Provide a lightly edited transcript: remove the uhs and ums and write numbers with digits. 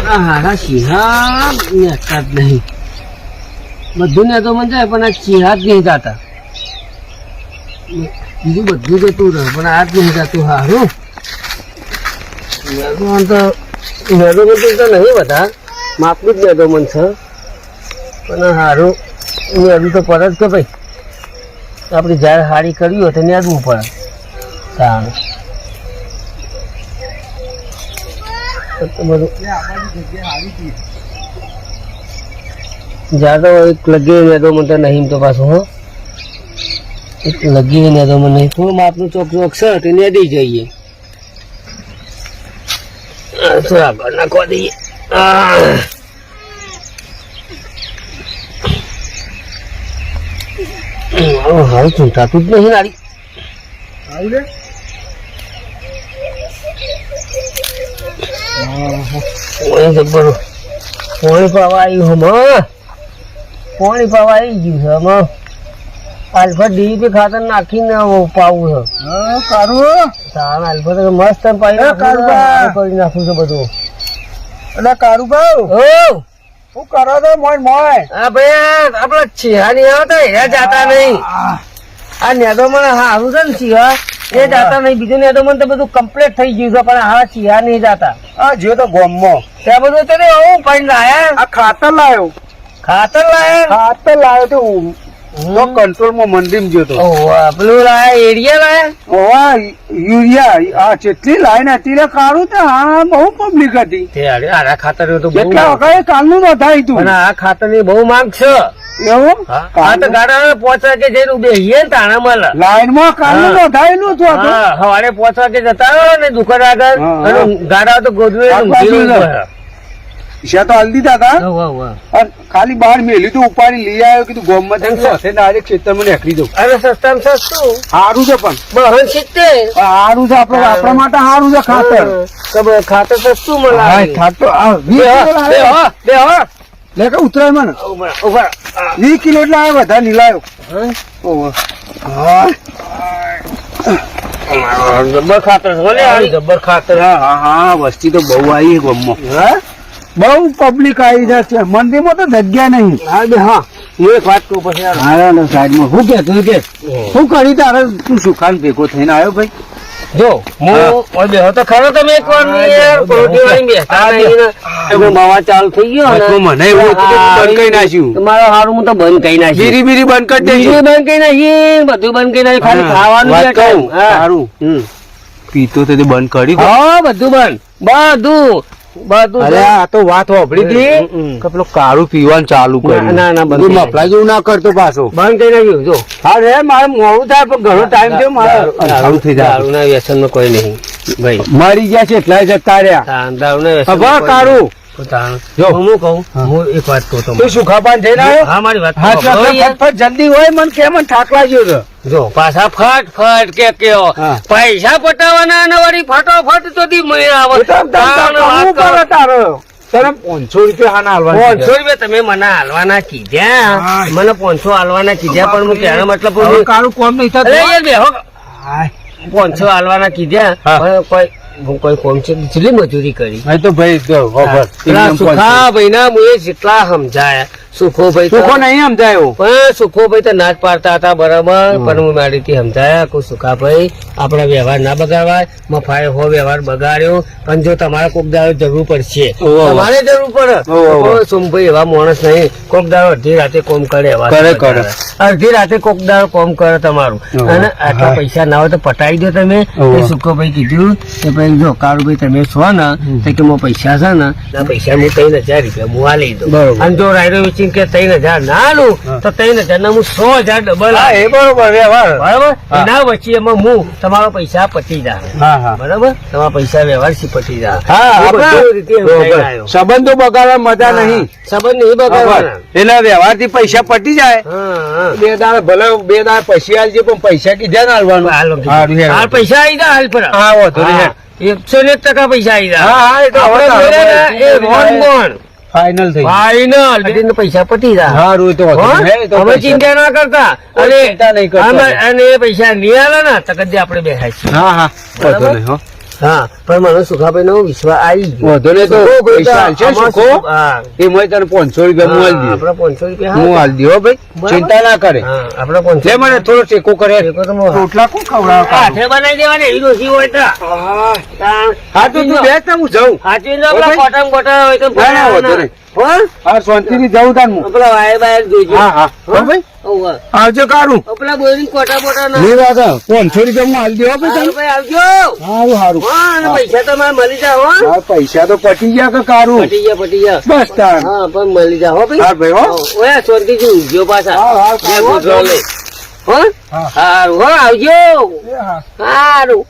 હારા સિંહા નેતા જ નહીં. બધું ને તો મને જાય પણ આ સિંહા જ નહીં જાતા. બીજું બધું જતું રહે પણ આ જ નહીં જાતું. હારું મેદોમન તો નહીં બધા માપનું જ મેદોમન છે પણ હારું મેદું તો પર જ કે ભાઈ આપણી જાહેર હારી કરવી હોય તો નેદવું પડે. સારું જ્યાદા એક લગી મેદોમન તો નહીં તો પાછું હો એક લગી મેદોમન નહીં થોડું માપનું ચોક ચોક છે તો નેદી જઈએ. આગળ નાખવા દઈએ. હાલ ચૂંટાતું જ નહીં નારી. જબર પાણી પાવા આવ્યું હમણાં. પાણી પાવા આવી ગયું છે હમણાં. આલ્ફા ડીપી ખાતર નાખીને પાવું છે. આલ્ફા મસ્ત કરી નાખું છે બધું. એટલે કારુભાઈ શું કરો છો? મોય મોય હા ભાઈ આપડે ચિહાની આવતા એ જાતા નહીં. આ નેદો મને સારું છે ને ચિહા એ જાતા નહીં. બીજું નેદો મને તો બધું કમ્પ્લીટ થઈ ગયું છે પણ હા ચિહા નહીં જાતા. હા જો તો ગોમમાં ત્યાં બધું તો હું પાણી લાયા. આ ખાતર લાયો. ખાતર લાયો તો કંટ્રોલમાં મંદિર ગયો તો. પેલું લાયા એરિયા લાયા. યુરિયા આ જેટલી લાઈ ને અત્યારે કાઢું તો હા બહુ પબ્લિક હતી. આ ખાતર તો એટલા વખતે કાલનું નોંધાય તું. અને આ ખાતર ની બહુ માંગ છે. એવું હા તો ગાડા 5 વાગે જઈને બેસીએ ને તાણા મળે. લાઈન માં કાલનું નોંધાયેલું હતું. સવારે 5 વાગે જતા રહ્યો ને દુકાન આગળ ગાડા તો ગોદવે તો હલ્દી દાદા ખાલી બહાર મેલ્યું તો ઉપાડી લઈ આવ્યો. કીધું ગોમમાં ખેતરમાં નીકળી દઉં. અરે સસ્તા સસ્તું સારું છે પણ બહન સિત્તે સારું છે. આપણા માટે સારું છે ખાતર. ખાતર સસ્તું મળે. ખાતર ઉતરાય મને 20 કિલો એટલે આ બધા નીલાયો. જબર ખાતર જબર ખાતર. હા વસ્તી તો બહુ આવી ગોમમાં. બહુ પબ્લિક આવી જશે. મંદિરમાં તો જગ્યા નહીં. હા એક વાત કહું પછી સાઈડમાં શું કે તું કે શું કરી તારે તું સુખાન ભેગો થઈને આવ્યો ભાઈ? જો હું બેહો તો ખરો તમે એક વાર માવા ચાલુ થઈ ગયો મને બંધ કરી નાખ્યું. મારા હારું હું તો બંધ કરી નાખ્યું. બીરી બંધ કરી દે. બંધ કરી નાખી બધું બંધ કરી નાખ્યું. ખાલી ખાવાનું સારું પીતો તો બંધ કરી. હા બધું બંધ બધું. અરે આ તો વાત વાપરી હતી કે પેલું કાળું પીવાનું ચાલુ કર્યું. ના બધું મફલા જેવું ના કરતો પાછો બંધ કરી નાખ્યું. જો હા રે મારે મોડું થાય પણ ઘણો ટાઈમ થયો. મારે સારું થઈ જાય. દારૂ ના વ્યસન માં કોઈ નહીં ભાઈ. મરી ગયા છે એટલા જતા રહ્યા. દારૂ ના વ્યસન કાળું જો હું કહું. હું એક વાત કહું તું સુખાપાન જઈને આવ્યો. હા મારી વાત ફટફટ જલ્દી હોય. મને કેમ થાક લાગ્યો છે. જો પાછા ફટ કે કેવો પૈસા પટાવાના અને વળી ફટોફટ તો દી મળી આવે. તારો 500 રૂપિયા હાના હાલવા. 500 રૂપિયા તમે મને હાલવાના કીધા. મને 500 હાલવાના કીધા પણ હું કહેવાનો મતલબ કારું કોમ નહીં થતું. 500 હાલવાના કીધા કોઈ કોમ છે કેટલી મજૂરી કરી. તો ભાઈ સુખા ભાઈ ના મુએ જેટલા સમજાયા. સુખો ભાઈ સુખો નહીં સમજાયો પણ સુખો ભાઈ તો ના જ પાડતા હતા બરાબર. પણ હું મારી રીતે સમજાયા કે સુખા ભાઈ આપડા વ્યવહાર ના બગાડવાય. મફાએ હો વ્યવહાર બગાડ્યો પણ જો તમારે કોક દાડો જરૂર પડશે તમારે જરૂર પડે. સોમભાઈ એવા માણસ નહીં. કોક દાડો અડધી રાતે કોમ કરે. અડધી રાતે કોક દાડો કોમ કરે તમારું. અને આટલા પૈસા ના હોય તો પટાવી દો તમે. સુખો ભાઈ કીધું કે ભાઈ જો કાળુભાઈ તમે છો ને તો કે પૈસા છે ને પૈસા હું 3000 રૂપિયા હું આ લઈ દઉં. અને જો રાયડો વેચી કે 3000 ના લઉં તો 3000 ના હું 100,000 ડબલ. એ બરોબર વ્યવહાર બરાબર. એના વચ્ચે એમાં હું તમારો પૈસા પતી જાય બરાબર. તમારા પૈસા વ્યવહાર થી પતી જાય. સંબંધો બગાડવા મજા નહીં. સંબંધ નહીં બગાડવાના. એના વ્યવહાર થી પૈસા પટી જાય. 2 દાડા ભલે 2 દાડા પછી આવજે પણ પૈસા કીધા ના હાલવાનું. હાલ પૈસા આવી જાય. હાલ પર હા વધુ 101% પૈસા આવી જાય. ફાઈનલ થઈ ફાઈનલ પૈસા પટી જાય. અમે ચિંતા ના કરતા. અને પૈસા નહીં આલે ને તો કદી આપડે બેસાય. હા પણ મને સુખાભાઈ નો વિશ્વાસ આવી ગયો વધો ને તો પૈસા છે સુખો એ મેં તને 500 રૂપિયા હું આલ દઉં. આપડે 500 રૂપિયા હું આલ દઉં ભાઈ, ચિંતા ના કરે. આપડે 500 લે મને થોડો ટેકો કરે. રોટલા કોણ ખવડાવે? હાથે બનાવી દેવાની એવી ડોસી હોય તો. હા તો તું બેસ ને હું જાઉં. હાચી નો પેલા કોટમ કોટા હોય તો ના વધો ને. હા શાંતિથી જાઉં તાર હું. પેલા વાય બાય જોઈજો. હા હા ભાઈ આવજો કારું. પેલા બોરી કોટા બોટા ના નહીં દાદા 500 રૂપિયા હું આલ દઉં ભાઈ. આવજો. સારું સારું. હા પૈસા તો મારે મળી જાવ. હા પૈસા તો પટી ગયા કે કારું? પટી ગયા બસ તાર. હા પણ મળી જાવ હો ભાઈ. હા ભાઈ હો. ઓયા શાંતિથી ઊંઘજો પાછા. હા હા લે હો. સારું હો આવજો. સારું.